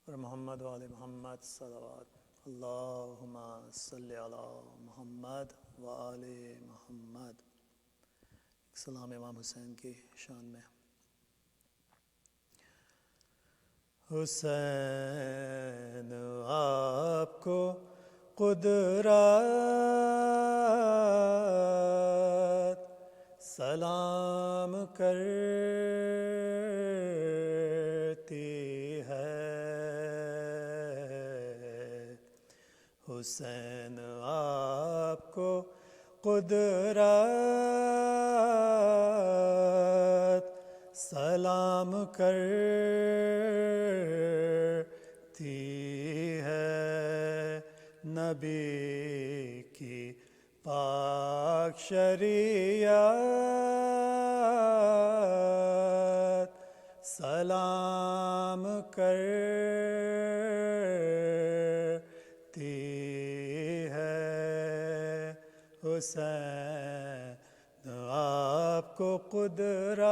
اور محمد و آل محمد صلوات اللہم صلی علی محمد و آل محمد. سلام امام حسین کی شان میں. حسین آپ کو قدرت سلام کرتی ہے. حسین آپ کو قدرت سلام کرتی ہے. نبی کی پاک شریعت سلام کرتی ہے. حسین آپ کو قدرت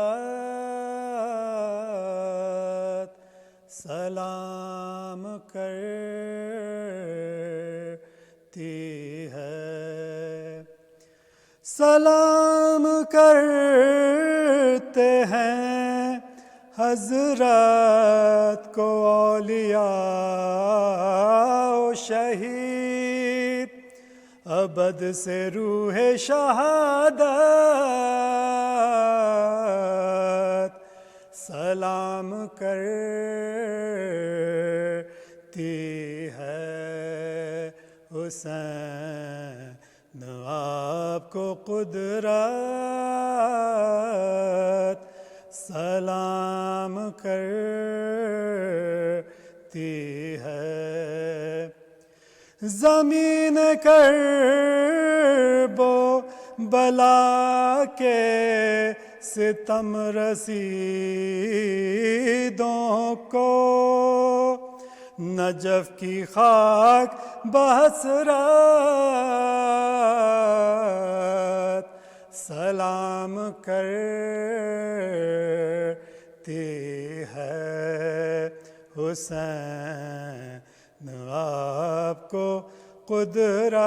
سلام کرتی ہے. سلام کرتے ہیں حضرت کو اولیاء و شہید. ابد سے روح شہادت سلام کرتی ہے. حسین آپ کو قدرت سلام کرتی ہے. زمین کرب و بلا کے ستم رسیدوں کو نجف کی خاک بحسرت سلام کرتی ہے. حسین آپ کو قدرت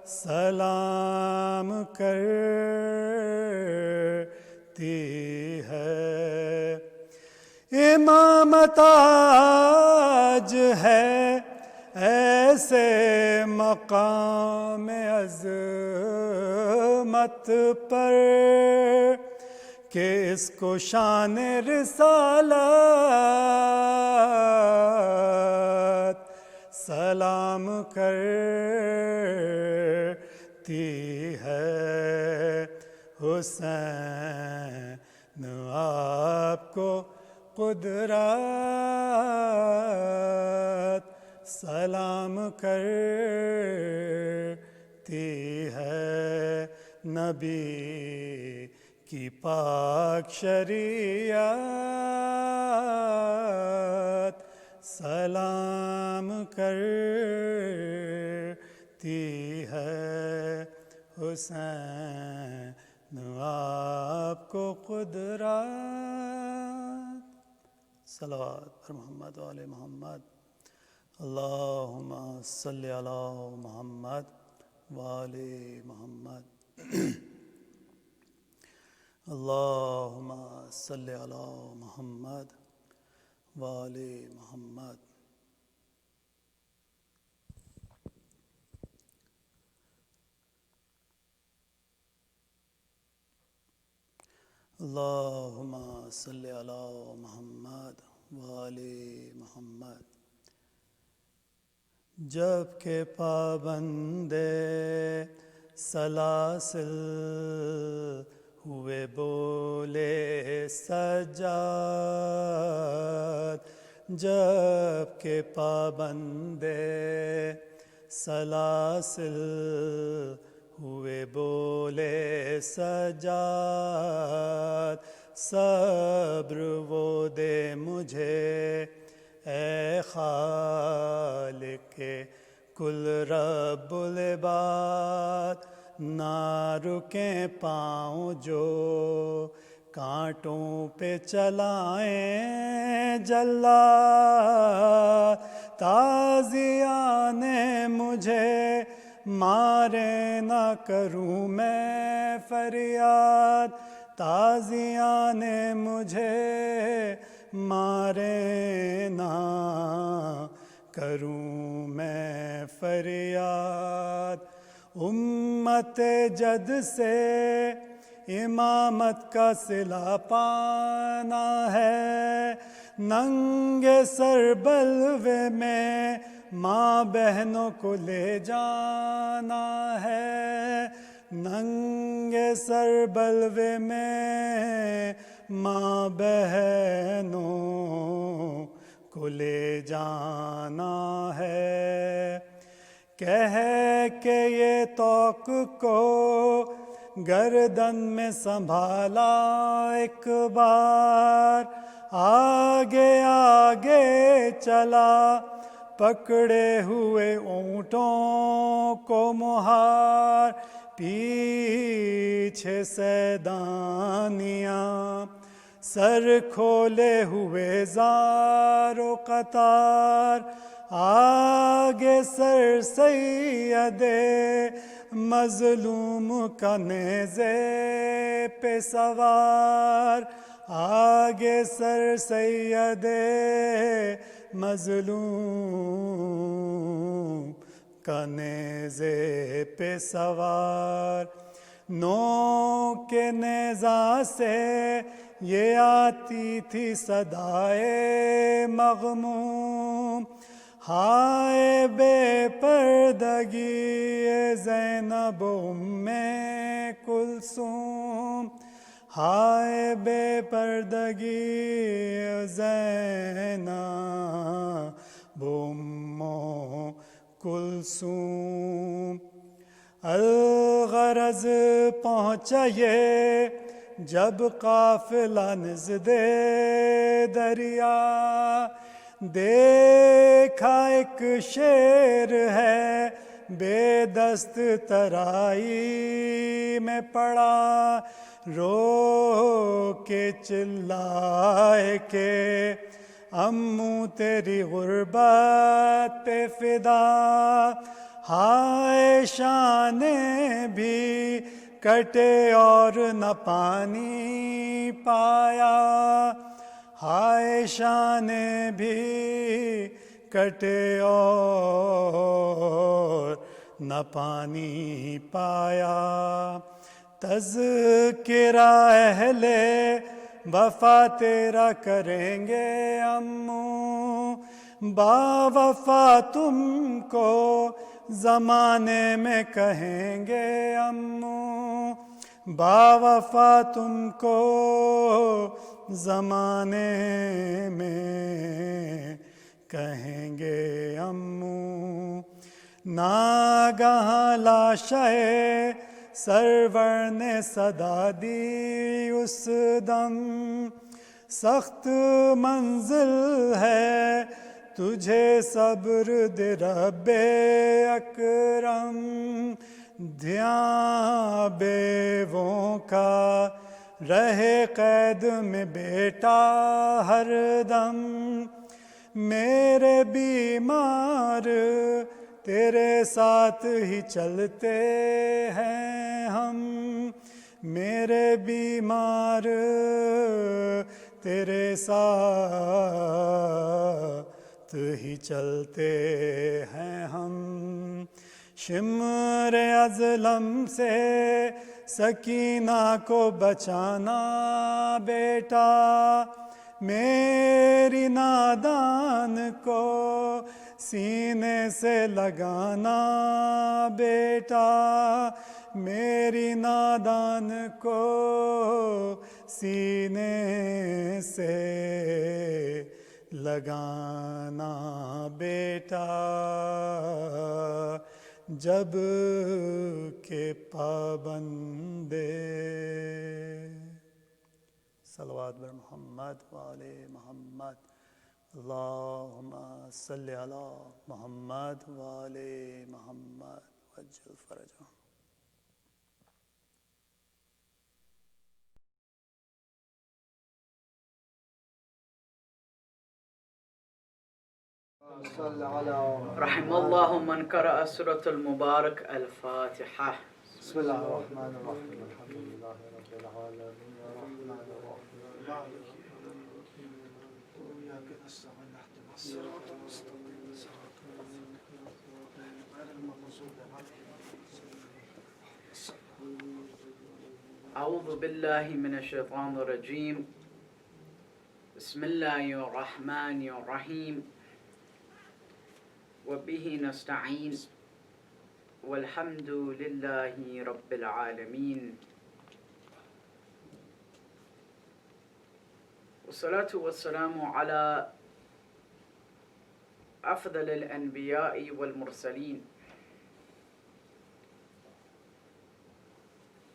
سلام کرتی ہے. امامت آج ہے ایسے مقام عظمت پر کہ اس کو شان رسالت سلام کرتی ہے. حسین آپ کو قدرت سلام کرتی ہے. نبی کی پاک شریعت سلام کرتی ہے. حسین آپ کو قدرت صلوات پر محمد و آل محمد. اللہم صلی علی محمد و آل محمد. اللہم صلی علی محمد و آل محمد. اللہم صلی علی محمد و آل محمد. جب کہ پابند سلاسل ہوئے بولے سجاد. جب کہ پابند سلاسل ہوئے بولے سجاد. صبر وہ دے مجھے اے خالق کل رب العباد. نہ رکیں پاؤں جو کانٹوں پہ چلائیں جلاد، تازیان مجھے مارے نہ کروں میں فریاد، تازیان مجھے مارے نہ کروں میں فریاد۔ امت جد سے امامت کا صلہ پانا ہے، ننگے سر بلوے میں ماں بہنوں کو لے جانا ہے، ننگے سر بلوے میں ماں بہنوں کو لے جانا ہے۔ کہہ کہ یہ توق کو گردن میں سنبھالا ایک بار، آگے آگے چلا پکڑے ہوئے اونٹوں کو مہار، پیچھے سیدانیاں سر کھولے ہوئے زار و قطار، آگے سر سید مظلوم کا نیزے پہ سوار، آگے سر سید مظلوم کا نیزے پہ سوار۔ نو کے نیزہ سے یہ آتی تھی صدائے مغموم، ہائے بے پردگی زینب ام کلثوم، ہائے بے پردگی زینب ام کلثوم۔ الغرض پہنچا یہ جب قافلہ نزد دریا، دیکھا ایک شیر ہے بے دست ترائی میں پڑا، رو کے چلائے کہ امو تیری غربت پہ فدا، ہائے شان بھی کٹے اور نہ پانی پایا، ہائے شان بھی کٹے اور نہ پانی پایا۔ تذکرہ اہل وفا تیرا کریں گے امو، با وفا تم کو زمانے میں کہیں گے امو، با وفا تم کو زمانے میں کہیں گے امو۔ ناگہاں لاشے سرور نے صدا دی اس دم، سخت منزل ہے تجھے صبر دے رب اکرم، دھیان بیووں کا رہے قید میں بیٹا ہر دم، میرے بیمار تیرے ساتھ ہی چلتے ہیں ہم، میرے بیمار تیرے ساتھ ہی چلتے ہیں ہم۔ شمر ازلم سے سکینہ کو بچانا بیٹا، میری نادان کو سینے سے لگانا بیٹا، میری نادان کو سینے سے لگانا بیٹا، جب کہ پابندے صلوات بر محمد وآل محمد، اللہم صلی علی محمد وآل محمد وعجل فرجہ۔ رحم الله من قرأ سورة المبارك الفاتحة. بسم الله الرحمن الرحيم الحمد لله رب العالمين الرحمن الرحيم مالك وإياك نستعين اهدنا الصراط المستقيم صراط الذين أنعمت عليهم غير المغضوب عليهم أعوذ بالله من الشيطان الرجيم. بسم الله الرحمن الرحيم. وبه نستعين والحمد لله رب العالمين. والصلاة والسلام على أفضل الأنبياء والمرسلين،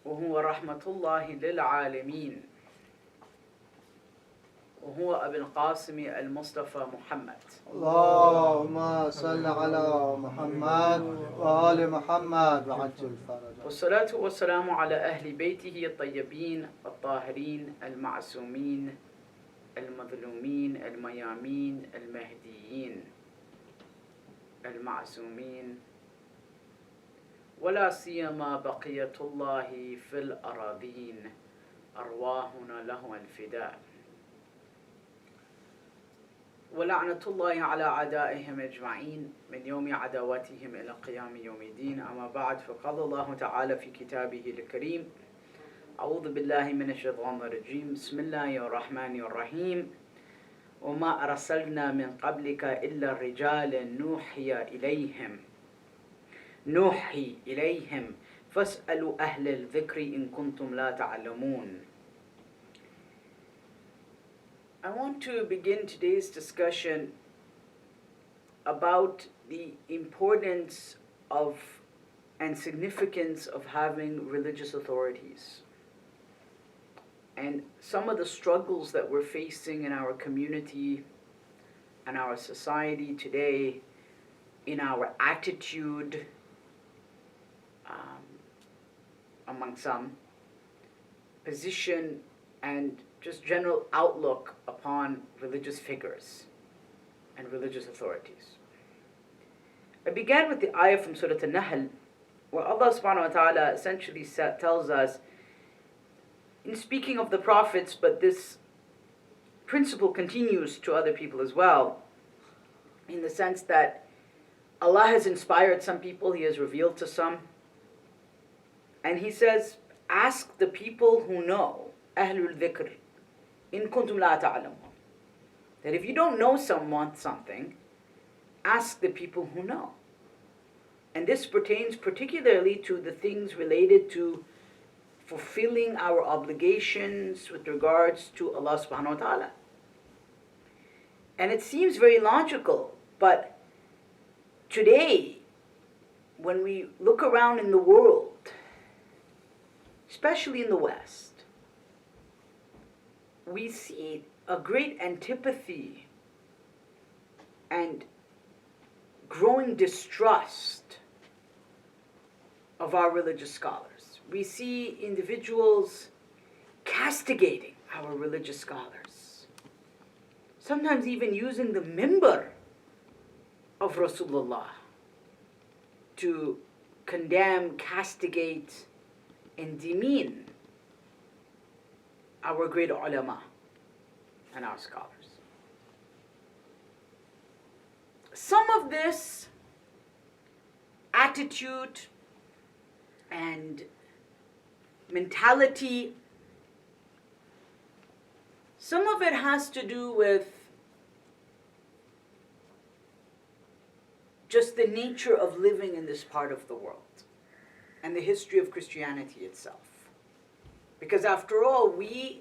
وهو رحمة الله للعالمين، وهو أبي القاسم المصطفى محمد. اللهم صل على محمد وآل محمد وعجل فرجه. والصلاة والسلام على أهل بيته الطيبين الطاهرين المعصومين المظلومين الميامين المهديين المعصومين، ولا سيما بقية الله في الأراضين، أرواحنا له الفداء. ولعنة الله على أعدائهم أجمعين من يوم عداوتهم إلى قيام يوم الدين. أما بعد، فقال الله تعالى في كتابه الكريم: أعوذ بالله من الشيطان الرجيم. بسم الله الرحمن الرحيم. وما أرسلنا من قبلك إلا الرجال نوحي إليهم فاسألوا أهل الذكر إن كنتم لا تعلمون. I want to begin today's discussion about the importance of and significance of having religious authorities, and some of the struggles that we're facing in our community and our society today, in our attitude among some, position, and just general outlook upon religious figures and religious authorities. I began with the ayah from Surah An-Nahl, where Allah subhanahu wa ta'ala essentially tells us, in speaking of the prophets, but this principle continues to other people as well, in the sense that Allah has inspired some people, He has revealed to some, and He says, ask the people who know, Ahlul Dhikr, in kuntum la ta'lamun. That if you don't know something, ask the people who know. And this pertains particularly to the things related to fulfilling our obligations with regards to Allah subhanahu wa ta'ala. And it seems very logical, but today, when we look around in the world, especially in the West, we see a great antipathy and growing distrust of our religious scholars. We see individuals castigating our religious scholars, sometimes even using the mimbar of Rasulullah to condemn, castigate, and demean our great ulama and our scholars. Some of this attitude and mentality, some of it has to do with just the nature of living in this part of the world and the history of Christianity itself. Because after all, we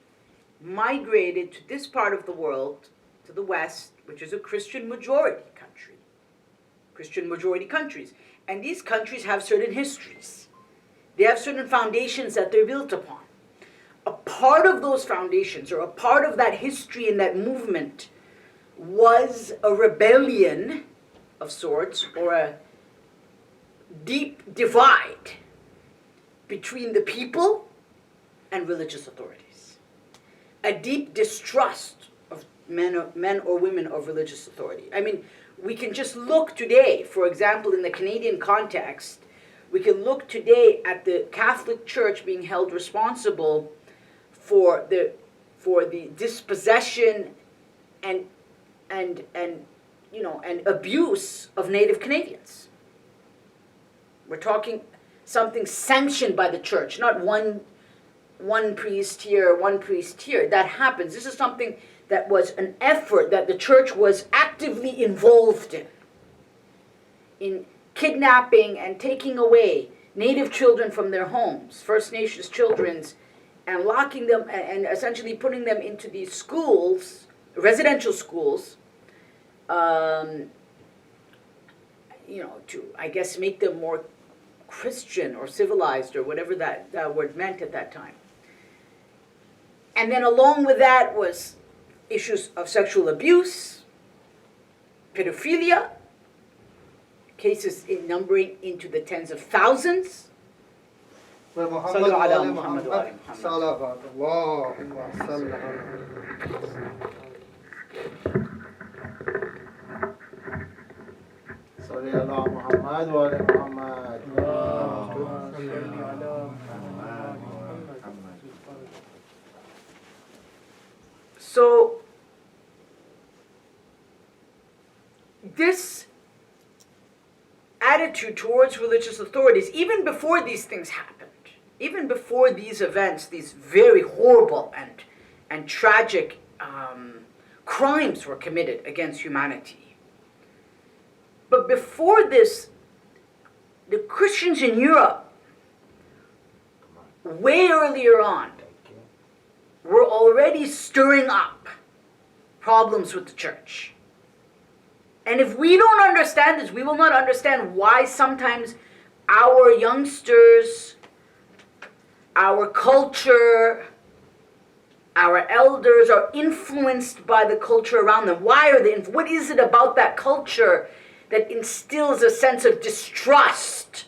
migrated to this part of the world, to the West, which is a Christian majority country. Christian majority countries. And these countries have certain histories. They have certain foundations that they're built upon. A part of those foundations, or a part of that history and that movement, was a rebellion of sorts, or a deep divide between the people and religious authorities. A deep distrust of men or women of religious authority. I mean, We can just look today, for example, in the Canadian context, we can look today at the Catholic Church being held responsible for the dispossession and abuse of Native Canadians. We're talking something sanctioned by the church, not one priest here, one priest here. That happens. This is something that was an effort that the church was actively involved in kidnapping and taking away Native children from their homes, First Nations children, and locking them and essentially putting them into these schools, residential schools, to, I guess, make them more Christian or civilized or whatever that word meant at that time. And then along with that was issues of sexual abuse, pedophilia, cases numbering into the tens of thousands. ومحمد وآل محمد صلوات اللهم صل على صلي على محمد وآل محمد So this attitude towards religious authorities, even before these things happened, even before these events, these very horrible and tragic crimes were committed against humanity. But before this, the Christians in Europe, way earlier on, were already stirring up problems with the church. And if we don't understand this, we will not understand why sometimes our youngsters, our culture, our elders are influenced by the culture around them. Why are they? What is it about that culture that instills a sense of distrust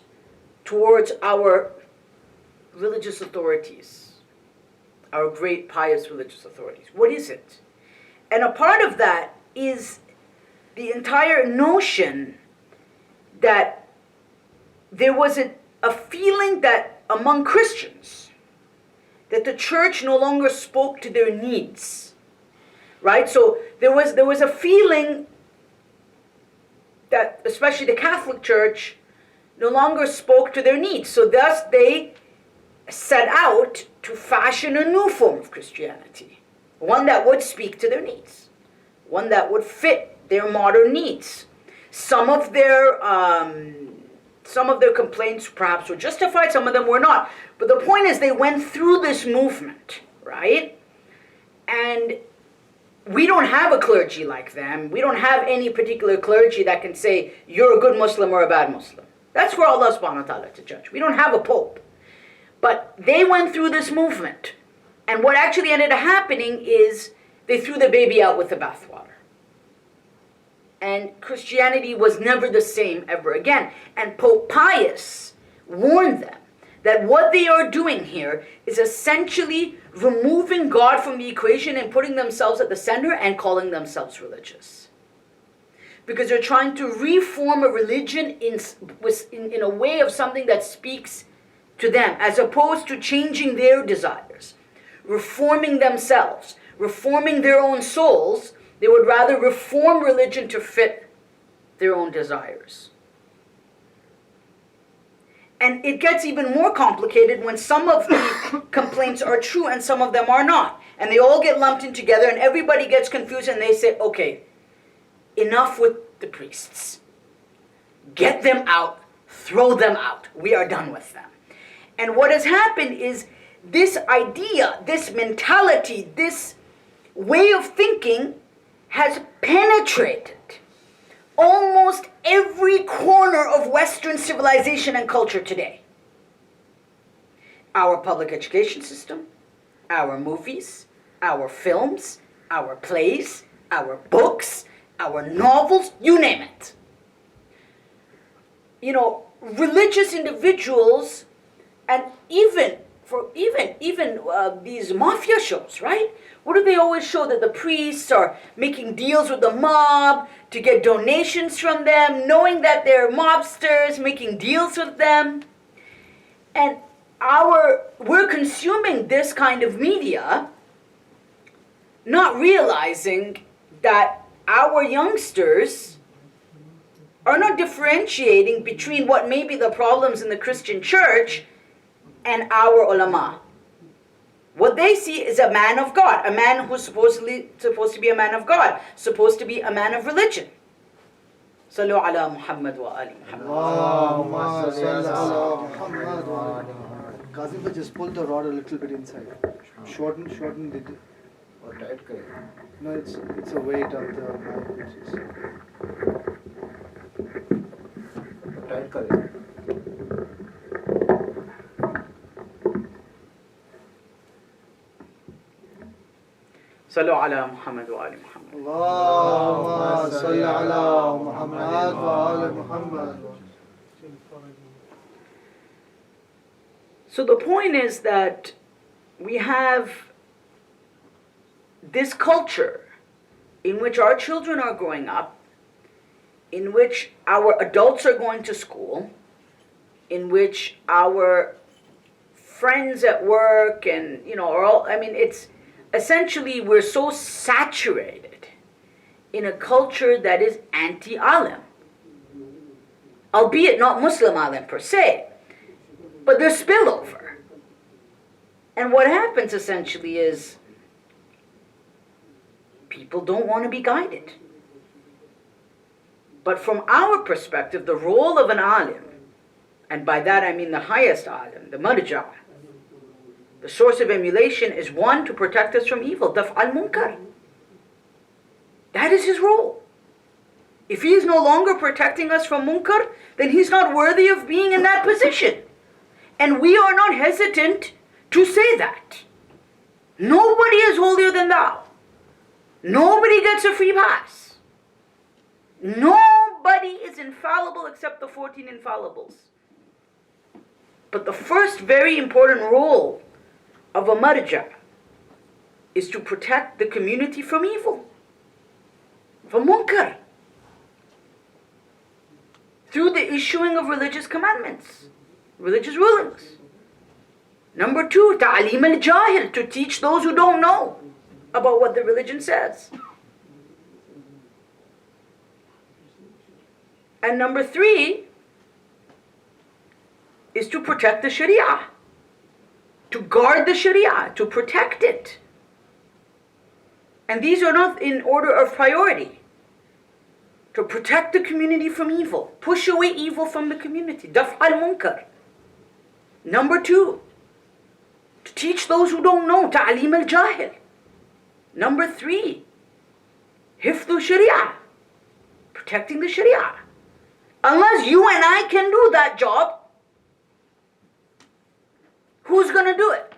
towards our religious authorities, our great pious religious authorities? What is it? And a part of that is the entire notion that there was a feeling that among Christians, that the church no longer spoke to their needs, right? So there was a feeling that especially the Catholic Church no longer spoke to their needs. So thus they set out to fashion a new form of Christianity, one that would speak to their needs, one that would fit their modern needs. Some of their complaints perhaps were justified, some of them were not. But the point is they went through this movement, right? And we don't have a clergy like them. We don't have any particular clergy that can say, you're a good Muslim or a bad Muslim. That's for Allah subhanahu wa ta'ala to judge. We don't have a pope. But they went through this movement. And what actually ended up happening is they threw the baby out with the bathwater. And Christianity was never the same ever again. And Pope Pius warned them that what they are doing here is essentially removing God from the equation and putting themselves at the center and calling themselves religious. Because they're trying to reform a religion in a way of something that speaks to them, as opposed to changing their desires, reforming themselves, reforming their own souls. They would rather reform religion to fit their own desires. And it gets even more complicated when some of the complaints are true and some of them are not. And they all get lumped in together and everybody gets confused and they say, okay, enough with the priests. Get them out. Throw them out. We are done with them. And what has happened is this idea, this mentality, this way of thinking has penetrated almost every corner of Western civilization and culture today. Our public education system, our movies, our films, our plays, our books, our novels, you name it. You know, religious individuals and even for even these mafia shows, right? What do they always show? That the priests are making deals with the mob to get donations from them, knowing that they're mobsters, making deals with them. And we're consuming this kind of media, not realizing that our youngsters are not differentiating between what may be the problems in the Christian church and our ulama. What they see is a man of God, a man who's supposed to be a man of God, supposed to be a man of religion. Sallu ala Muhammad wa ali Muhammad. Allahumma salli ala Muhammad wa ali Muhammad. Kazim bhai, just pull the rod a little bit inside. Shorten the. Or tight kare. No, it's a weight of the mic which is. Tight kare. Sallu ala Muhammad wa ali Muhammad. Allahumma salli ala Muhammad wa ali Muhammad. So the point is that we have this culture in which our children are growing up, in which our adults are going to school, in which our friends at work and, are all, it's essentially we're so saturated in a culture that is anti-alim, albeit not Muslim alim per se, but there's spillover. And what happens essentially is people don't want to be guided. But from our perspective, the role of an alim, and by that I mean the highest alim, the marja, the source of emulation, is one, to protect us from evil, daf al-munkar. That is his role. If he is no longer protecting us from munkar, then he's not worthy of being in that position. And we are not hesitant to say that. Nobody is holier than thou. Nobody gets a free pass. Nobody is infallible except the 14 infallibles. But the first very important role of a marja is to protect the community from evil, from munkar, through the issuing of religious commandments, religious rulings. Number two, ta'aleem al-jahil, to teach those who don't know about what the religion says. And number three is to protect the sharia, to guard the sharia, to protect it. And these are not in order of priority. To protect the community from evil, push away evil from the community, daf al-munkar. Number two, to teach those who don't know, ta'aleem al-jahil. Number three, hifdhu sharia, protecting the sharia. Unless you and I can do that job, who's going to do it?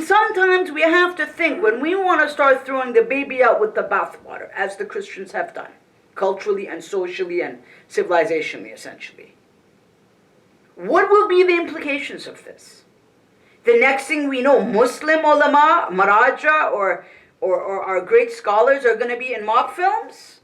Sometimes we have to think, when we want to start throwing the baby out with the bathwater, as the Christians have done, culturally and socially and civilizationally, essentially. What will be the implications of this? The next thing we know, Muslim ulama, maraja, or our great scholars are going to be in mob films?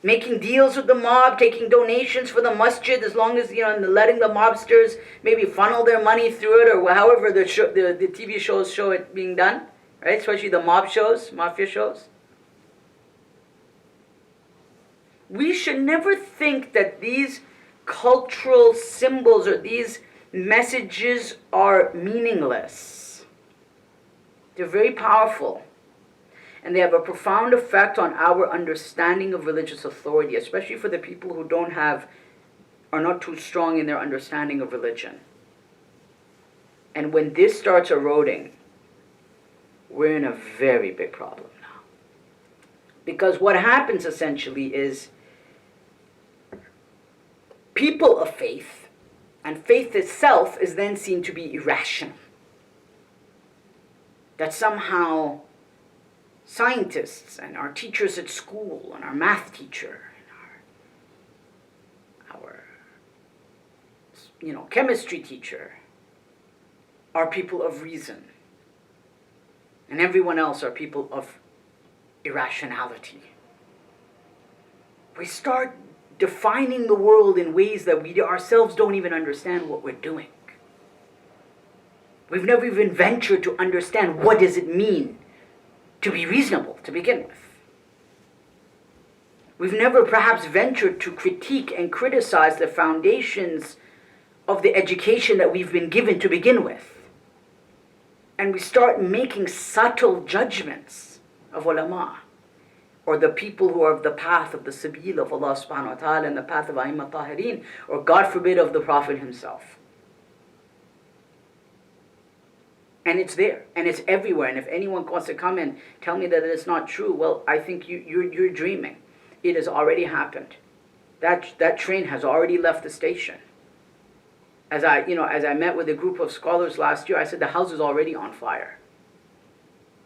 Making deals with the mob, taking donations for the masjid, as long as, and letting the mobsters maybe funnel their money through it, or however the TV shows show it being done, right? Especially the mob shows, mafia shows. We should never think that these cultural symbols or these messages are meaningless. They're very powerful. And they have a profound effect on our understanding of religious authority, especially for the people who are not too strong in their understanding of religion. And when this starts eroding, we're in a very big problem now. Because what happens essentially is people of faith, and faith itself is then seen to be irrational. That somehow scientists and our teachers at school and our math teacher and our chemistry teacher are people of reason. And everyone else are people of irrationality. We start defining the world in ways that we ourselves don't even understand what we're doing. We've never even ventured to understand what does it mean to be reasonable to begin with. We've never perhaps ventured to critique and criticize the foundations of the education that we've been given to begin with. And we start making subtle judgments of ulama, or the people who are of the path of the sabil of Allah subhanahu wa ta'ala and the path of A'immat Tahirin, or God forbid of the Prophet himself. And it's there, and it's everywhere. And if anyone wants to come and tell me that it's not true, well, I think you're dreaming. It has already happened. That train has already left the station. As I met with a group of scholars last year, I said the house is already on fire.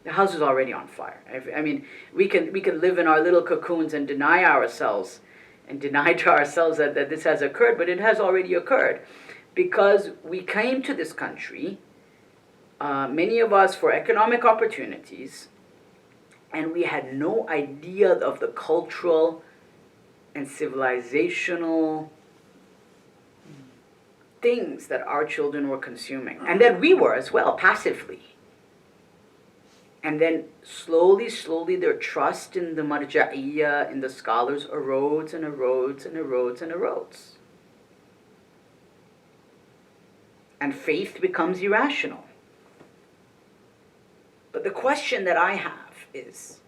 The house is already on fire. I mean, we can live in our little cocoons and deny ourselves and deny to ourselves that this has occurred, but it has already occurred. Because we came to this country, many of us for economic opportunities, and we had no idea of the cultural and civilizational things that our children were consuming, and that we were as well, passively. And then slowly, their trust in the marja'iyya, in the scholars, erodes and erodes and erodes and erodes. And faith becomes irrational. But the question that I have is,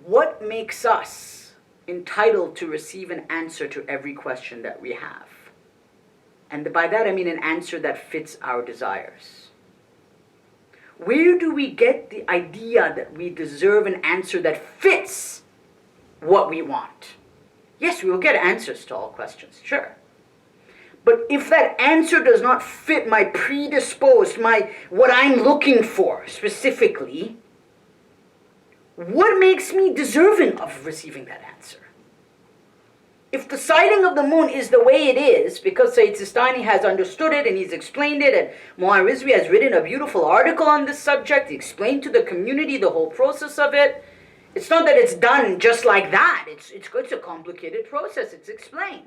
what makes us entitled to receive an answer to every question that we have? And by that I mean an answer that fits our desires. Where do we get the idea that we deserve an answer that fits what we want? Yes, we will get answers to all questions, sure. But if that answer does not fit my predisposed, what I'm looking for specifically, what makes me deserving of receiving that answer? If the sighting of the moon is the way it is, because Sayyid Sistani has understood it and he's explained it, and Muhammad Rizvi has written a beautiful article on this subject, he explained to the community the whole process of it. It's not that it's done just like that. It's a complicated process. It's explained.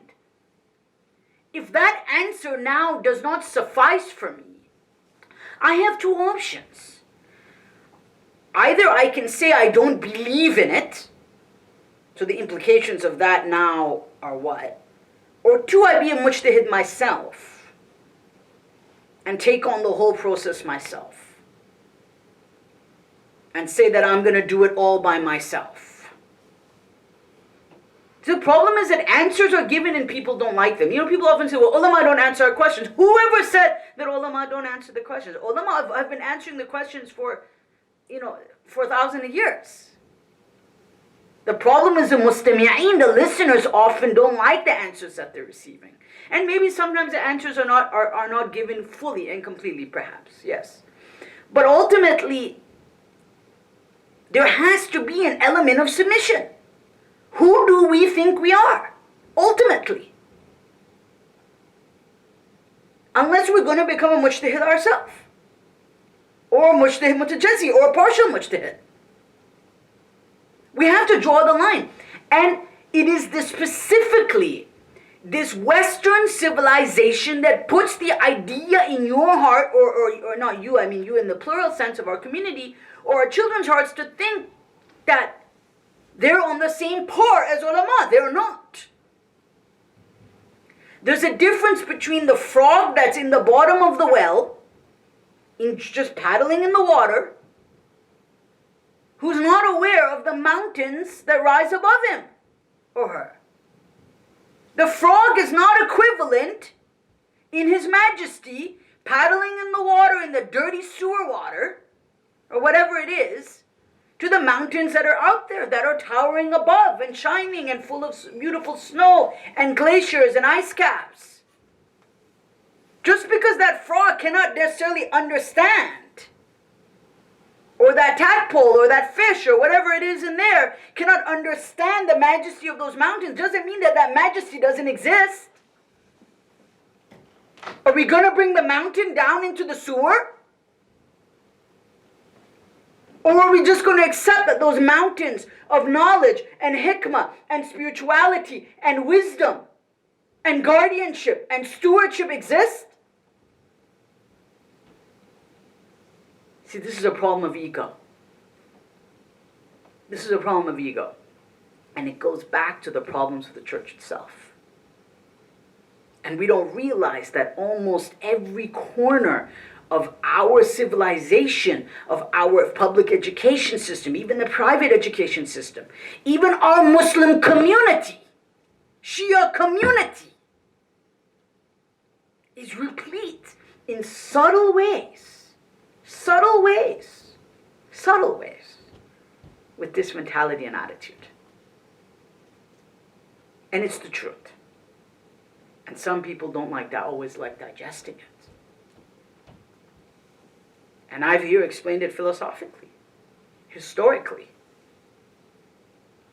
If that answer now does not suffice for me, I have two options. Either I can say I don't believe in it, so the implications of that now are what? Or two, I be a mujtahid myself and take on the whole process myself and say that I'm going to do it all by myself. The problem is that answers are given and people don't like them. People often say, well, ulama don't answer our questions. Whoever said that ulama don't answer the questions? Ulama have been answering the questions for 1,000 years. The problem is the mustami'een, the listeners, often don't like the answers that they're receiving. And maybe sometimes the answers are not given fully and completely, perhaps, yes. But ultimately, there has to be an element of submission. Who do we think we are, ultimately? Unless we're going to become a mujtahid ourselves. Or a mujtahid mutajazi, or a partial mujtahid. We have to draw the line. And it is specifically this Western civilization that puts the idea in your heart, or not you, I mean you in the plural sense of our community, or our children's hearts, to think that they're on the same par as ulama. They're not. There's a difference between the frog that's in the bottom of the well, just paddling in the water, who's not aware of the mountains that rise above him or her. The frog is not equivalent in his majesty, paddling in the water, in the dirty sewer water, or whatever it is, to the mountains that are out there, that are towering above and shining and full of beautiful snow and glaciers and ice caps. Just because that frog cannot necessarily understand or that tadpole or that fish or whatever it is in there cannot understand the majesty of those mountains, doesn't mean that that majesty doesn't exist. Are we going to bring the mountain down into the sewer? Or are we just going to accept that those mountains of knowledge and hikmah and spirituality and wisdom and guardianship and stewardship exist? See, this is a problem of ego. This is a problem of ego. And it goes back to the problems of the church itself. And we don't realize that almost every corner of our civilization, of our public education system, even the private education system, even our Muslim community, Shia community, is replete in subtle ways with this mentality and attitude. And it's the truth. And some people don't always like digesting it. And I've here explained it philosophically, historically,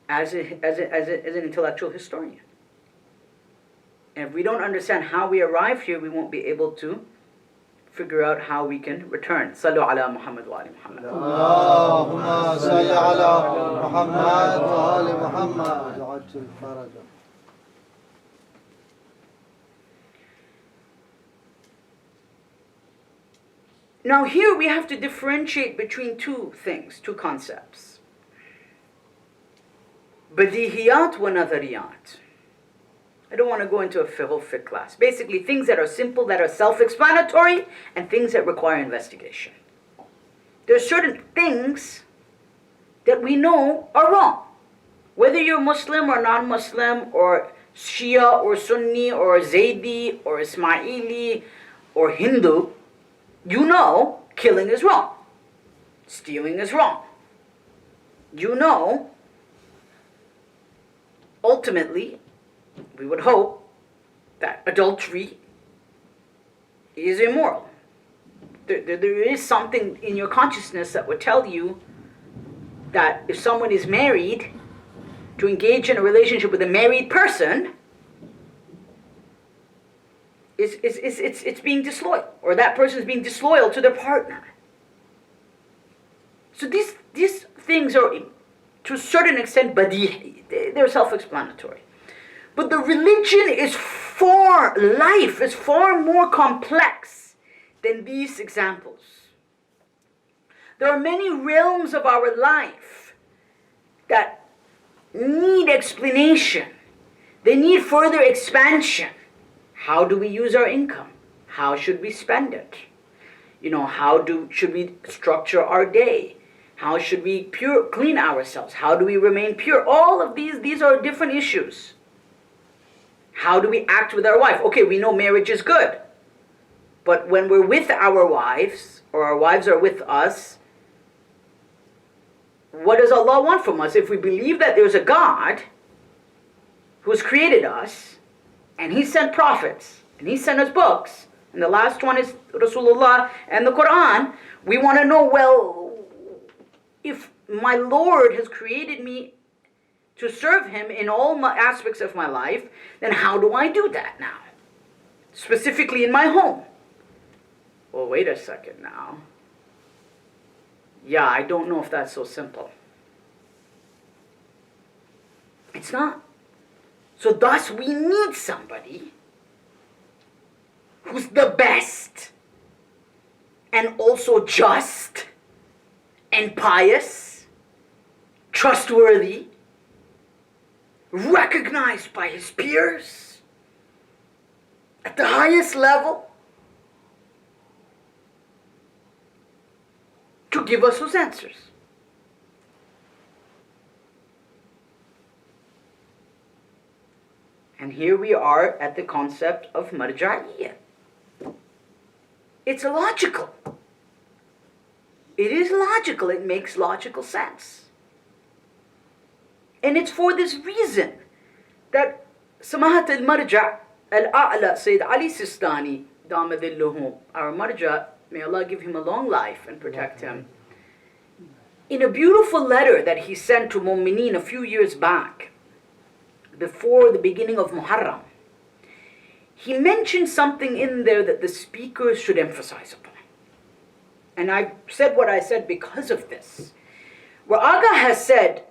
as an intellectual historian. And if we don't understand how we arrived here, we won't be able to figure out how we can return. Sallu ala Muhammad wa ali Muhammad. Allahumma salli ala Muhammad wa ali Muhammad. Now here we have to differentiate between two things, two concepts. Badihiyat wa nadariyat. I don't want to go into a whole fiqh class. Basically things that are simple, that are self-explanatory, and things that require investigation. There are certain things that we know are wrong. Whether you're Muslim or non-Muslim, or Shia or Sunni or Zaydi or Ismaili or Hindu, you know killing is wrong. Stealing is wrong. You know, ultimately, we would hope that adultery is immoral. There is something in your consciousness that would tell you that if someone is married, to engage in a relationship with a married person, it's being disloyal, or that person is being disloyal to their partner. So these things are, to a certain extent, badihi. They're self-explanatory. But the religion is far more complex than these examples. There are many realms of our life that need explanation. They need further expansion. How do we use our income? How should we spend it? Should we structure our day? How should we clean ourselves? How do we remain pure? All of these are different issues. How do we act with our wife? Okay, we know marriage is good. But when we're with our wives, or our wives are with us, what does Allah want from us? If we believe that there's a God who's created us, and He sent prophets, and He sent us books, and the last one is Rasulullah and the Quran, we want to know, well, if my Lord has created me to serve Him in all aspects of my life, then how do I do that now? Specifically in my home. Well, wait a second now. Yeah, I don't know if that's so simple. It's not. So thus we need somebody who's the best and also just and pious, trustworthy, recognized by his peers at the highest level, to give us those answers. And here we are at the concept of marja'iyya. It's logical. It is logical. It makes logical sense. And it's for this reason that Samahat al-Marja' al-A'la, Sayyid Ali Sistani, Damadilluhu, our Marja', may Allah give him a long life and protect him, in a beautiful letter that he sent to Mu'mineen a few years back, before the beginning of Muharram, he mentioned something in there that the speakers should emphasize upon. And I said what I said because of this. Where Aga has said,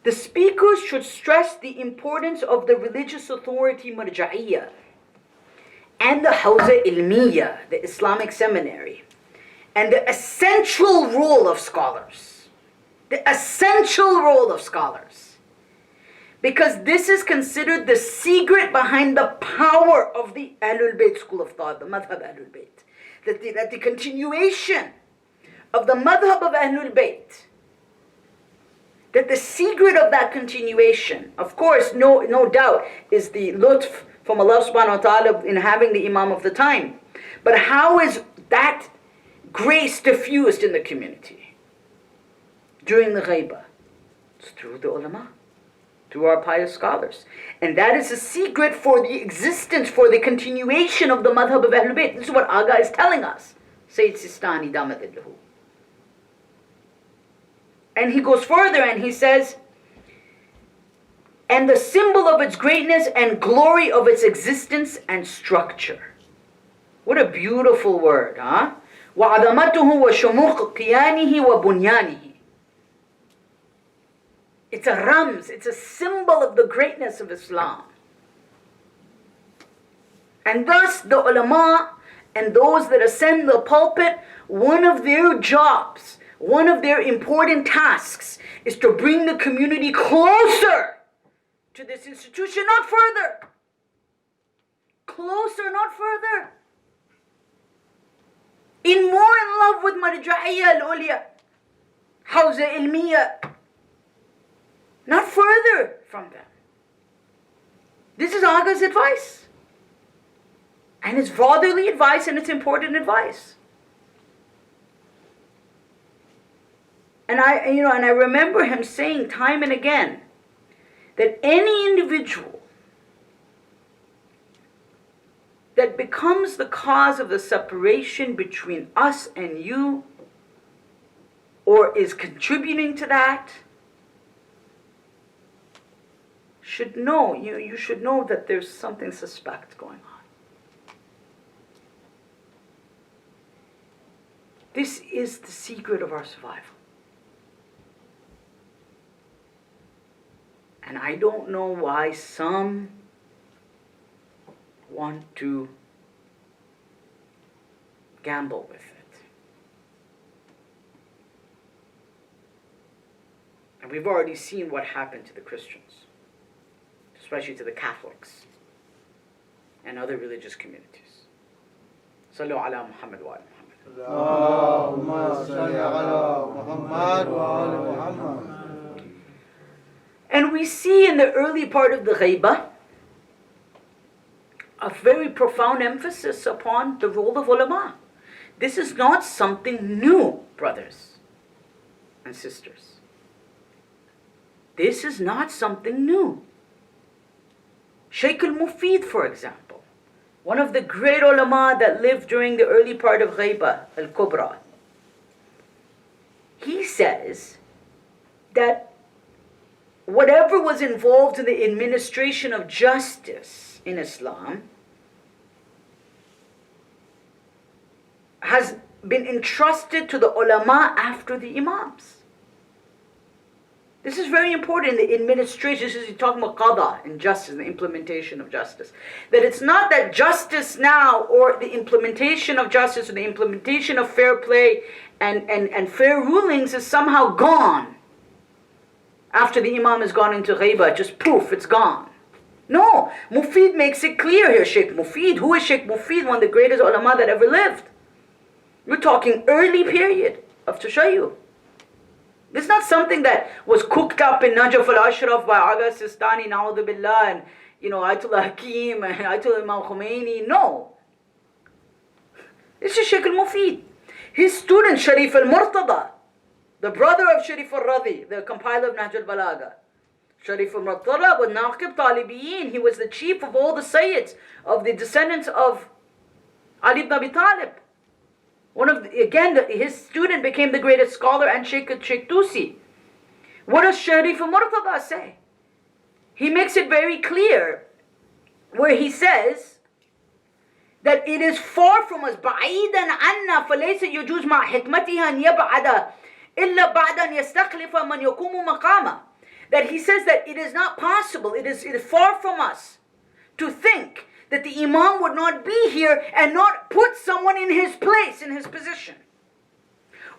the speakers should stress the importance of the religious authority marja'iyya and the Hawza Ilmiya, the Islamic seminary, and the essential role of scholars. The essential role of scholars. Because this is considered the secret behind the power of the Ahlul Bayt school of thought, the Madhab Ahlul Bayt. That the continuation of the Madhab of Ahlul Bayt, that the secret of that continuation, of course, no doubt, is the lutf from Allah subhanahu wa ta'ala in having the Imam of the time. But how is that grace diffused in the community during the ghaibah? It's through the ulama, through our pious scholars. And that is a secret for the existence, for the continuation of the madhab of Ahlul Bayt. This is what Aga is telling us. Sayyid Sistani Damadillahu. And he goes further and he says, and the symbol of its greatness and glory of its existence and structure. What a beautiful word, huh? وَعَظَمَتُهُ وَشُمُوخُ قِيَانِهِ وَبُنْيَانِهِ. It's a rams, it's a symbol of the greatness of Islam. And thus the ulama and those that ascend the pulpit, one of their jobs, one of their important tasks is to bring the community closer to this institution, not further. Closer, not further. More in love with marja'iyya al-ulya, hawza ilmiya, not further from them. This is Aga's advice. And it's fatherly advice and it's important advice. And I remember him saying time and again that any individual that becomes the cause of the separation between us and you, or is contributing to that, should know, you should know that there's something suspect going on. This is the secret of our survival. And I don't know why some want to gamble with it. And we've already seen what happened to the Christians, especially to the Catholics and other religious communities. Sallu ala Muhammad wa ala Muhammad. Allahumma salli ala Muhammad wa ala Muhammad. And we see in the early part of the ghaibah a very profound emphasis upon the role of ulama. This is not something new, brothers and sisters. This is not something new. Shaykh al-Mufid, for example, one of the great ulama that lived during the early part of ghaibah, al-Kubra, he says that whatever was involved in the administration of justice in Islam has been entrusted to the ulama after the imams. This is very important in the administration. This is talking about qada and justice, the implementation of justice. That it's not that justice now, or the implementation of justice, or the implementation of fair play and fair rulings is somehow gone. After the imam has gone into ghaibah, just poof, it's gone. No, Mufid makes it clear here, Shaykh Mufid. Who is Shaykh Mufid? One of the greatest ulama that ever lived. We're talking early period of Tashayyu. This is not something that was cooked up in Najaf al-Ashraf by Aga Sistani, Na'udhu Billah, and Ayatollah Hakim and Ayatollah Imam Khomeini. No. This is Shaykh al-Mufid. His student, Sharif al-Murtada, the brother of Sharif al-Radhi, the compiler of Nahj al-Balagha. Sharif al-Murtada was Naqib Talibiyin. He was the chief of all the Sayyids, of the descendants of Ali ibn Abi Talib. His student became the greatest scholar, and Sheikh Tusi. What does Sharif Murtada say? He makes it very clear where he says that it is far from us. بعيدا عنا فليس يجوز مع حكمتها أن يبعد إلا بعد أن يستخلف من يقوم مقامه. That he says that it is not possible, it is far from us to think that the Imam would not be here and not put someone in his place, in his position.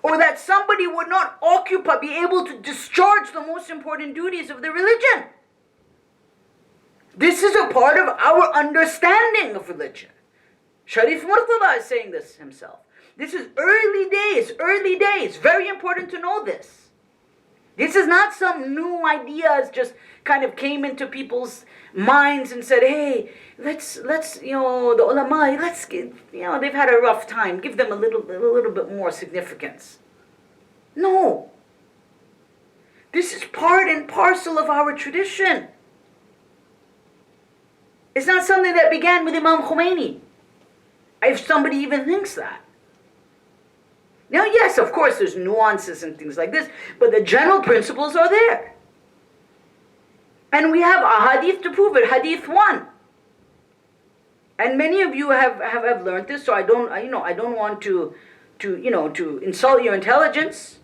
Or that somebody would not be able to discharge the most important duties of the religion. This is a part of our understanding of religion. Sharif Murtada is saying this himself. This is early days. Very important to know this. This is not some new ideas just kind of came into people's minds and said, hey, let's the ulama, they've had a rough time, give them a little bit more significance. No. This is part and parcel of our tradition. It's not something that began with Imam Khomeini, if somebody even thinks that. Now, yes, of course, there's nuances and things like this, but the general principles are there. And we have a hadith to prove it, hadith 1. And many of you have learned this, so I don't want to insult your intelligence.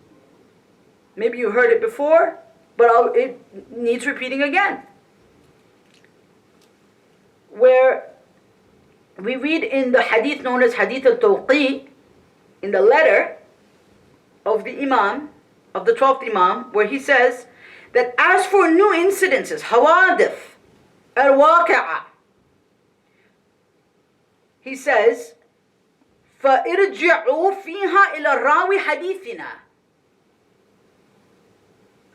Maybe you heard it before, but it needs repeating again. Where we read in the hadith known as Hadith al-Tawqi, in the letter of the Imam, of the 12th Imam, where he says that as for new incidences, hawadith, al-waqi'ah, he says, فَإِرْجِعُوا فِيهَا إِلَى الرَّاوِ حَدِيثِنَا.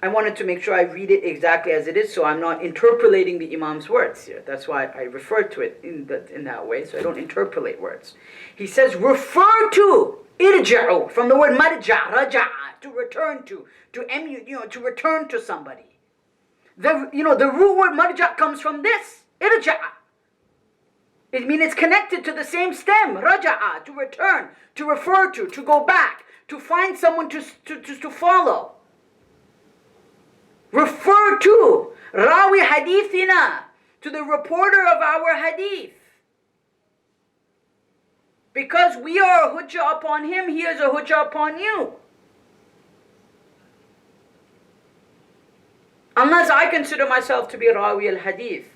I wanted to make sure I read it exactly as it is, so I'm not interpolating the Imam's words here. That's why I refer to it in that way, so I don't interpolate words. He says, refer to, irja'u, from the word marja', raja'a, to return to return to somebody. The root word marja' comes from this, irja'a. It means it's connected to the same stem, raja'a, to return, to refer to go back, to find someone to follow. Refer to Rawi Hadithina, to the reporter of our hadith. Because we are a hujjah upon him, he is a hujjah upon you. Unless I consider myself to be Rawi al-Hadith.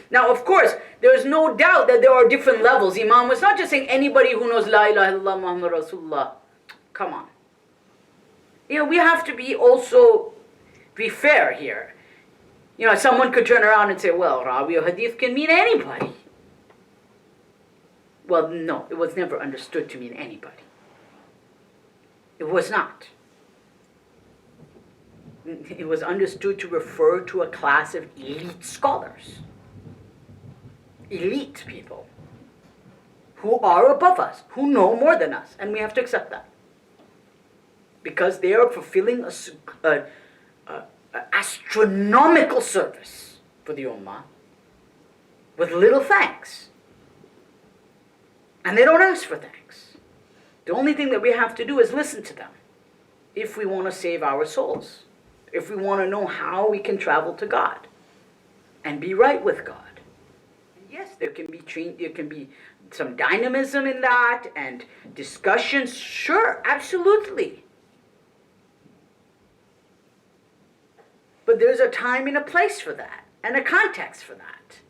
Now, of course, there is no doubt that there are different levels. Imam was not just saying anybody who knows La ilaha illallah Muhammad Rasulullah. Come on. We have to be fair here. Someone could turn around and say, well, Rawi al-Hadith can mean anybody. Well, no, it was never understood to mean anybody. It was not. It was understood to refer to a class of elite scholars. Elite people who are above us, who know more than us, and we have to accept that. Because they are fulfilling an astronomical service for the Ummah with little thanks. And they don't ask for thanks. The only thing that we have to do is listen to them if we want to save our souls, if we want to know how we can travel to God and be right with God. Yes, there can be some dynamism in that and discussions. Sure, absolutely. But there's a time and a place for that and a context for that.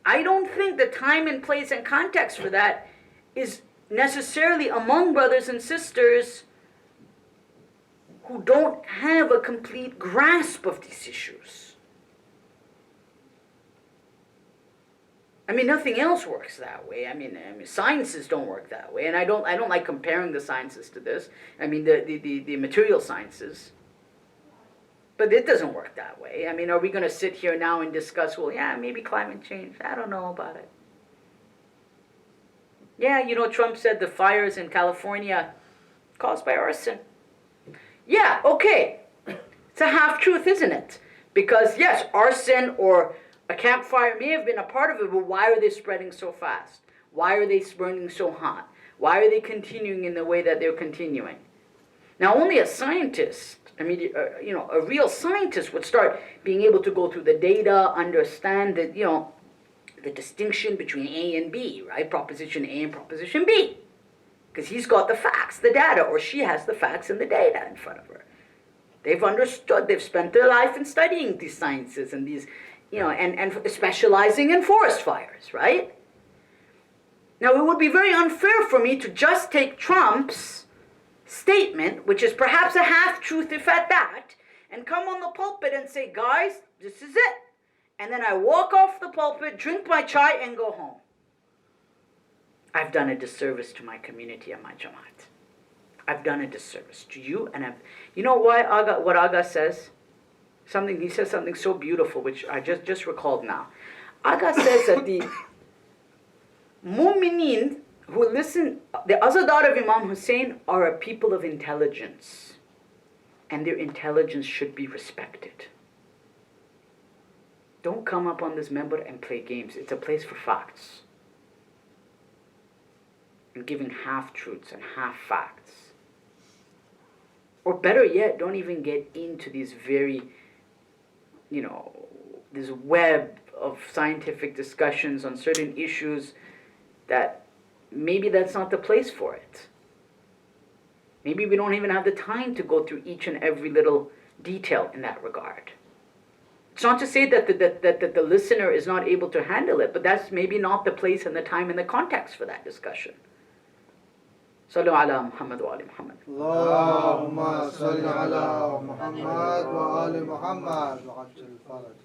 I don't think the time and place and context for that is necessarily among brothers and sisters who don't have a complete grasp of these issues. Nothing else works that way. Sciences don't work that way, and I don't like comparing the sciences to this. The material sciences. But it doesn't work that way. Are we going to sit here now and discuss, well, yeah, maybe climate change. I don't know about it. Yeah, Trump said the fires in California caused by arson. Yeah, okay. It's a half-truth, isn't it? Because, yes, arson or a campfire may have been a part of it, but why are they spreading so fast? Why are they burning so hot? Why are they continuing in the way that they're continuing? Now, only a scientist, a real scientist would start being able to go through the data, understand that, the distinction between A and B, right? Proposition A and proposition B. Because he's got the facts, the data, or she has the facts and the data in front of her. They've understood, they've spent their life in studying these sciences and these, and specializing in forest fires, right? Now, it would be very unfair for me to just take Trump's statement, which is perhaps a half-truth if at that, and come on the pulpit and say, guys, this is it. And then I walk off the pulpit, drink my chai, and go home. I've done a disservice to my community and my Jamaat. I've done a disservice to you, and you know why what Aga says? He says something so beautiful, which I just recalled now. Aga says that the mu'mineen who listen, the Azadar of Imam Hussein are a people of intelligence, and their intelligence should be respected. Don't come up on this member and play games. It's a place for facts. And giving half-truths and half-facts. Or better yet, don't even get into these very, this web of scientific discussions on certain issues that maybe that's not the place for it. Maybe we don't even have the time to go through each and every little detail in that regard. It's not to say that the listener is not able to handle it, but that's maybe not the place and the time and the context for that discussion. Sallu ala Muhammad wa ali Muhammad. Allahumma salli ala Muhammad wa ali Muhammad wa ajil faraj.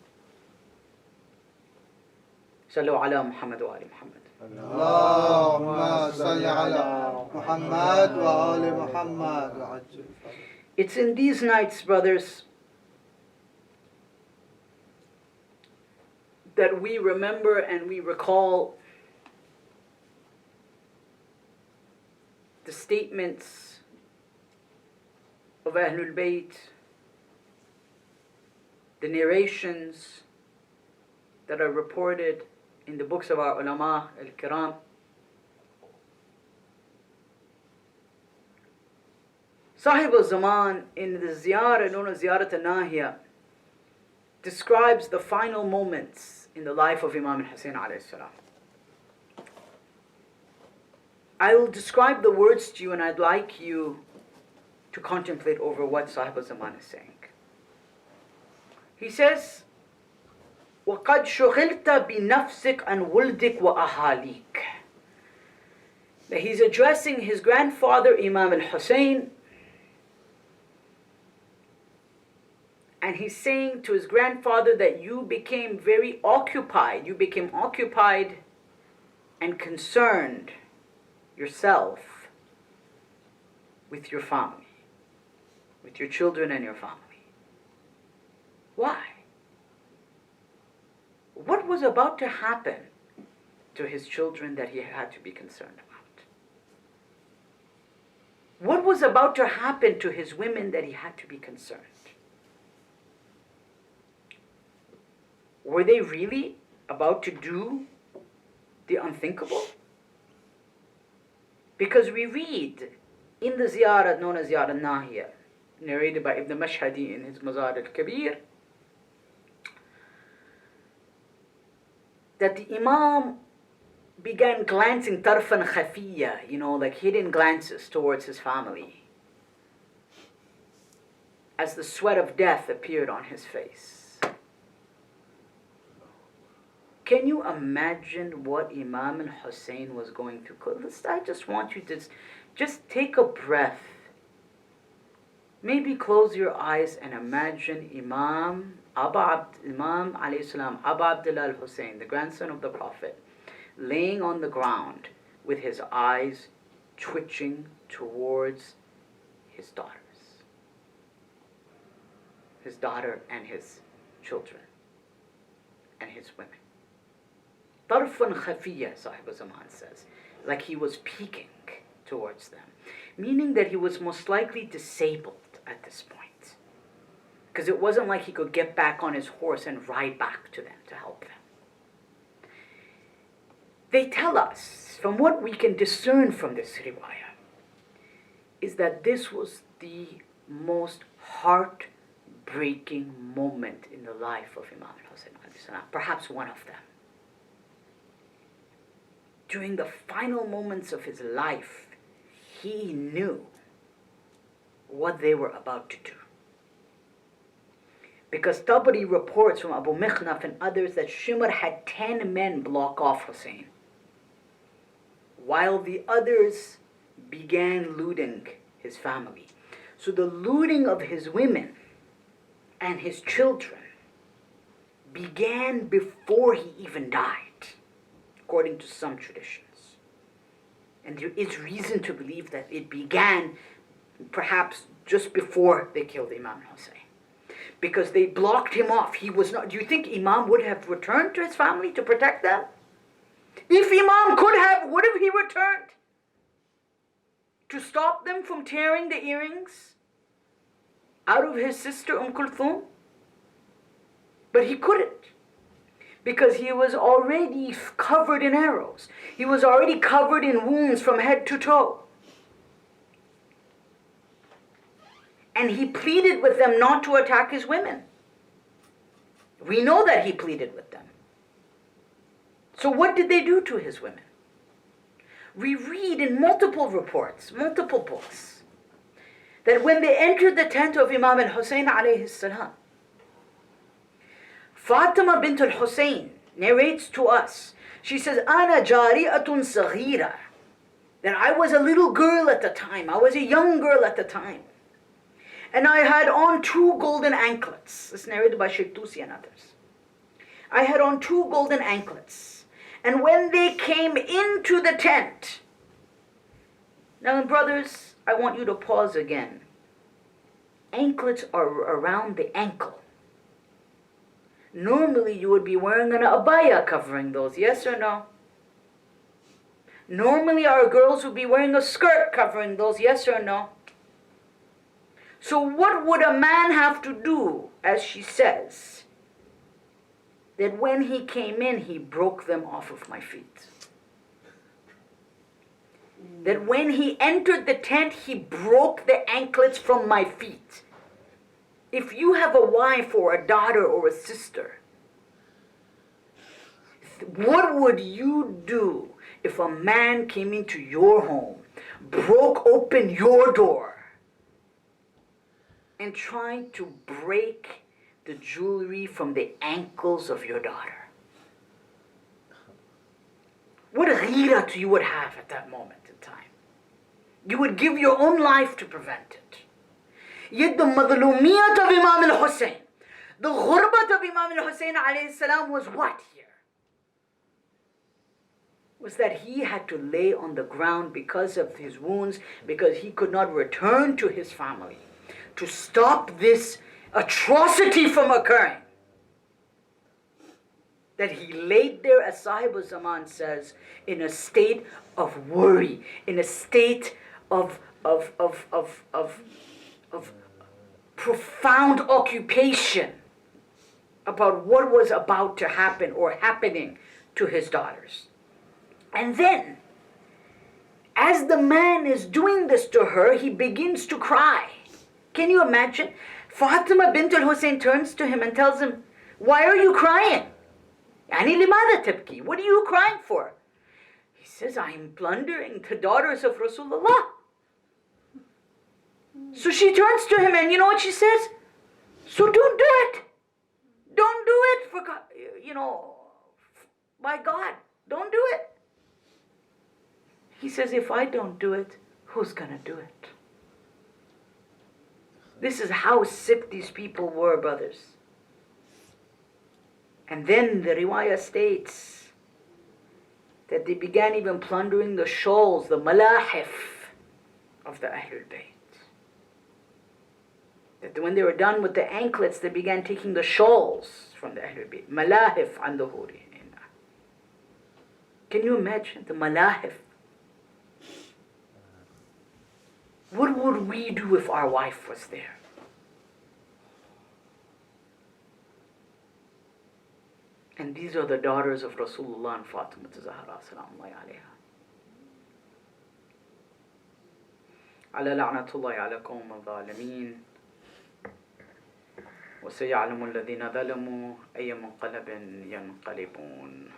Sallu ala Muhammad wa ali Muhammad. Allahumma salli ala Muhammad wa ali Muhammad wa ajil faraj. It's in these nights, brothers, that we remember and we recall the statements of Ahlul Bayt, the narrations that are reported in the books of our ulama al-kiram. Sahib al-Zaman in the ziyarah known as Ziyarat al-Nahiya describes the final moments in the life of Imam al-Hussein alayhi salam. I will describe the words to you, and I'd like you to contemplate over what Sahib al-Zaman is saying. He says, وَقَدْ شُغِلْتَ بِنَفْسِكَ عَنْ وُلْدِكَ وَأَهَالِيكَ. That he's addressing his grandfather Imam al-Hussein, and he's saying to his grandfather that you became very occupied. You became occupied and concerned yourself with your family, with your children and your family. Why? What was about to happen to his children that he had to be concerned about? What was about to happen to his women that he had to be concerned? Were they really about to do the unthinkable? Because we read in the ziyarah known as Ziyarah Nahiya, narrated by Ibn Mashhadi in his Mazar al-Kabir, that the Imam began glancing tarfan khafiyya, like hidden glances towards his family, as the sweat of death appeared on his face. Can you imagine what Imam al-Hussein was going through? I just want you to just take a breath. Maybe close your eyes and imagine Imam alayhi salam, Abu Abdullah al-Hussein, the grandson of the Prophet, laying on the ground with his eyes twitching towards his daughters. His daughter and his children and his women. Tarfan khafiyya, Sahib Zaman says, like he was peeking towards them, meaning that he was most likely disabled at this point, because it wasn't like he could get back on his horse and ride back to them to help them. they tell us, from what we can discern from this riwayah, is that this was the most heart-breaking moment in the life of Imam al-Hussein, perhaps one of them. During the final moments of his life, he knew what they were about to do. Because Tabari reports from Abu Mikhnaf and others that Shimr had 10 men block off Hussein, while the others began looting his family. So the looting of his women and his children began before he even died, according to some traditions. And there is reason to believe that it began perhaps just before they killed Imam Hussein, because they blocked him off. He was not. Do you think Imam would have returned to his family to protect them? If Imam could have, would have he returned to stop them from tearing the earrings out of his sister Kulthum? But he couldn't, because he was already covered in arrows. He was already covered in wounds from head to toe. And he pleaded with them not to attack his women. We know that he pleaded with them. So what did they do to his women? We read in multiple reports, multiple books, that when they entered the tent of Imam al-Hussein alayhi salam, Fatima bint al-Hussein narrates to us, she says, "Ana jari'atun saghira," that I was a little girl at the time, I was a young girl at the time. And I had on 2 golden anklets. This is narrated by Shaykh Tusi and others. I had on 2 golden anklets. And when they came into the tent, now brothers, I want you to pause again. Anklets are around the ankle. Normally you would be wearing an abaya covering those, yes or no? Normally our girls would be wearing a skirt covering those, yes or no? So what would a man have to do, as she says, that when he came in, he broke them off of my feet? That when he entered the tent, he broke the anklets from my feet. If you have a wife or a daughter or a sister, what would you do if a man came into your home, broke open your door, and trying to break the jewelry from the ankles of your daughter? What ghirat you would have at that moment in time. You would give your own life to prevent it. Yet the madlumiyat of Imam al-Hussein, the ghurbat of Imam al-Hussein alayhi salam was what here? Was that he had to lay on the ground because of his wounds, because he could not return to his family, to stop this atrocity from occurring. That he laid there, as Sahib al-Zaman says, in a state of worry, in a state of profound occupation about what was about to happen or happening to his daughters. And then, as the man is doing this to her, he begins to cry. Can you imagine? Fatima bint al-Hussein turns to him and tells him, "Why are you crying? Yani limada tabki? What are you crying for?" He says, "I am plundering the daughters of Rasulullah." So she turns to him and you know what she says? "So don't do it. Don't do it for God, by God, don't do it." He says, "If I don't do it, who's gonna do it?" This is how sick these people were, brothers. And then the riwayah states that they began even plundering the shawls, the malahif of the Ahlul Bayt. That when they were done with the anklets, they began taking the shawls from the Ahlul Bayt. Malahif an duhuri. Can you imagine the malahif? What would we do if our wife was there? And these are the daughters of Rasulullah and Fatima Zahra salamullahi alayha. على لعنة الله على قوم الظالمين وسيعلم الذين ظلموا أي منقلب ينقلبون.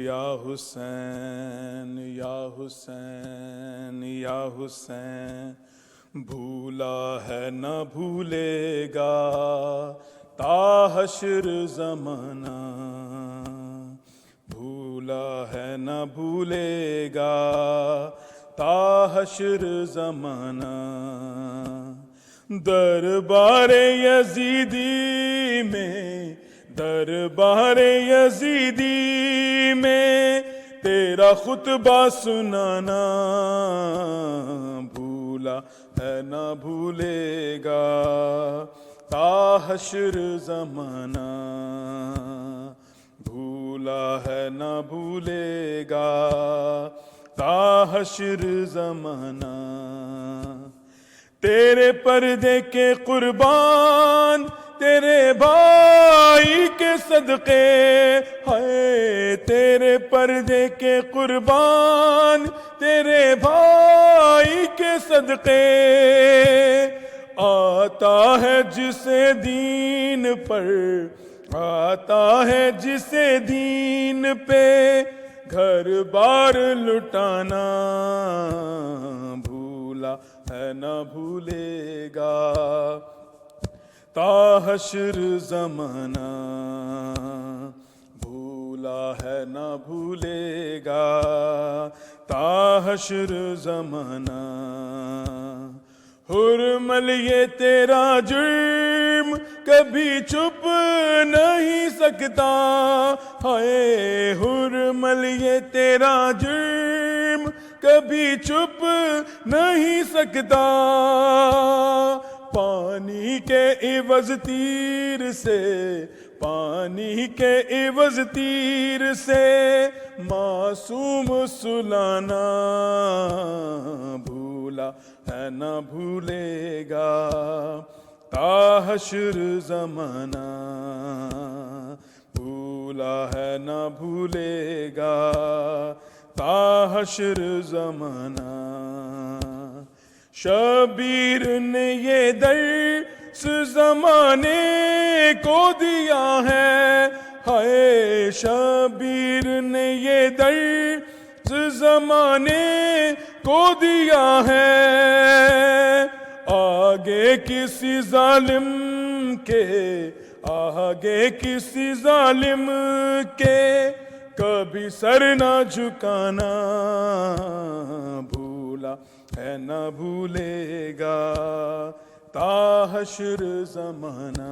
یا حسین یا حسین یا حسین، بھولا ہے نہ بھولے گا تا حشر زمانہ، بھولا ہے نہ بھولے گا تا حشر زمانہ، دربار یزیدی میں، دربار یزیدی میں تیرا خطبہ سنانا، بھولا ہے نہ بھولے گا تا حشر زمانہ، بھولا ہے نہ بھولے گا تا حشر زمانہ، تیرے پردے کے قربان تیرے بھائی کے صدقے، ہے تیرے پردے کے قربان تیرے بھائی کے صدقے، آتا ہے جسے دین پر، آتا ہے جسے دین پہ گھر بار لٹانا، بھولا ہے نہ بھولے گا تا حشر زمانہ، بھولا ہے نہ بھولے گا تا حشر زمانہ، حرمل یہ تیرا جرم کبھی چھپ نہیں سکتا، ہائے حرمل یہ تیرا جرم کبھی چھپ نہیں سکتا، پانی کے عوض تیر سے، پانی کے عوض تیر سے معصوم سلانا، بھولا ہے نہ بھولے گا تا حشر زمانہ، بھولا ہے نہ بھولے گا تا حشر زمانہ، شبیر نے یہ درس زمانے کو دیا ہے، ہائے شبیر نے یہ درس زمانے کو دیا ہے، آگے کسی ظالم کے، آگے کسی ظالم کے کبھی سر نہ جھکانا، بھولا ہے نہ بھولے گا تا حشر زمانہ،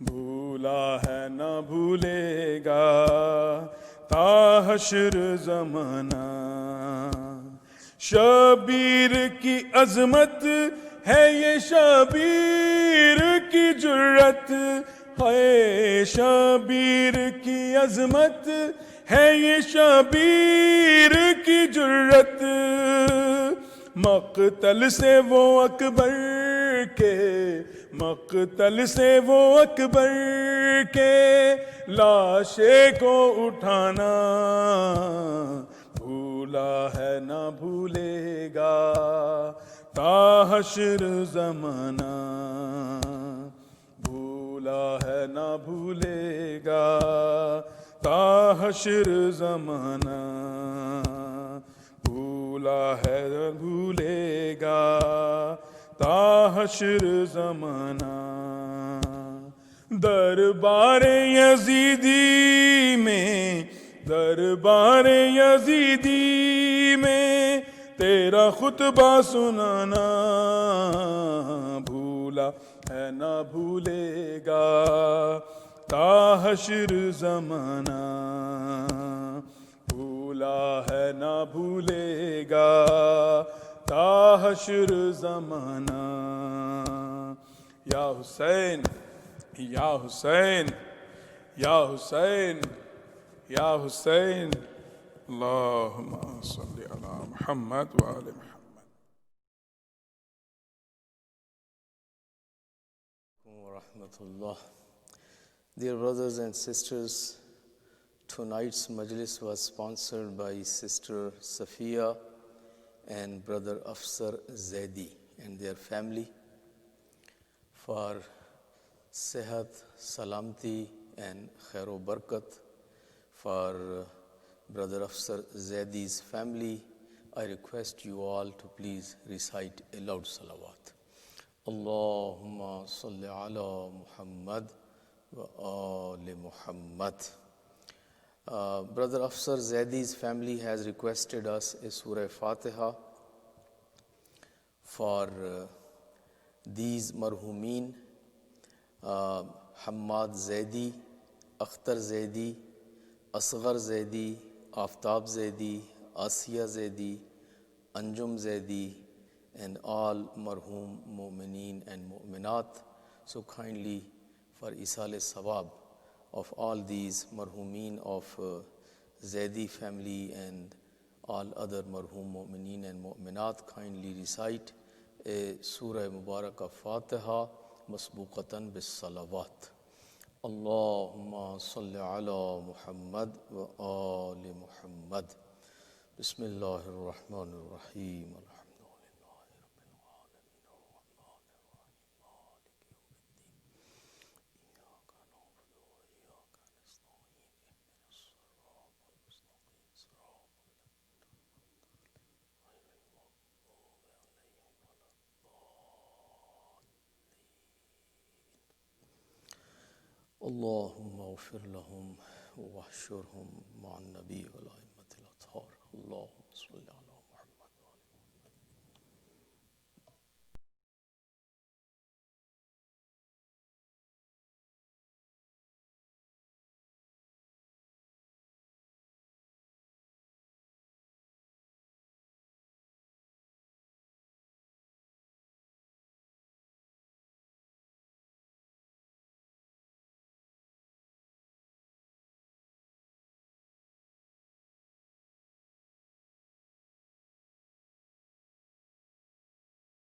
بھولا ہے نہ بھولے گا تا حشر زمانہ، شبیر کی عظمت ہے یہ شبیر کی جرت، ہے شبیر کی عظمت ہے یہ شبیر کی جرت، مقتل سے وہ اکبر کے، مقتل سے وہ اکبر کے لاشے کو اٹھانا، بھولا ہے نہ بھولے گا تا حشر زمانہ، بھولا ہے نہ بھولے گا تا حشر زمانہ، بھولا ہے نہ بھولے گا تا حشر زمانہ، دربار یزیدی میں، دربار یزیدی میں تیرا خطبہ سنانا، بھولا ہے نہ بھولے گا تا حشر زمانہ۔ نہ بھولے گا تا حشر زمانہ. یا حسین یا حسین یا حسین یا حسین. اللہم صلی علی محمد و آل محمد. Rahmatullah. Dear brothers and sisters, tonight's majlis was sponsored by Sister Safiya and Brother Afsar Zaidi and their family for sehat, salamti and khair barakat. For Brother Afsar Zaidi's family, I request you all to please recite a loud salawat. Allahumma salli ala Muhammad wa ali Muhammad. Brother Afsar Zaidi's family has requested us a Surah Fatiha for these marhumeen, Hamad Zaidi, Akhtar Zaidi, Asghar Zaidi, Aftab Zaidi, Asiya Zaidi, Anjum Zaidi, and all marhum mu'mineen and mu'minat. So kindly for Isal Sawab of all these marhumeen of Zaidi family and all other marhum mu'mineen and mu'minat, kindly recite a Surah Mubarakah Fatiha masbuqatan bis salawat. Allahumma salli ala Muhammad wa ali Muhammad. Bismillahir Rahmanir Rahim. اللهم اغفر لهم واحشرهم مع النبيين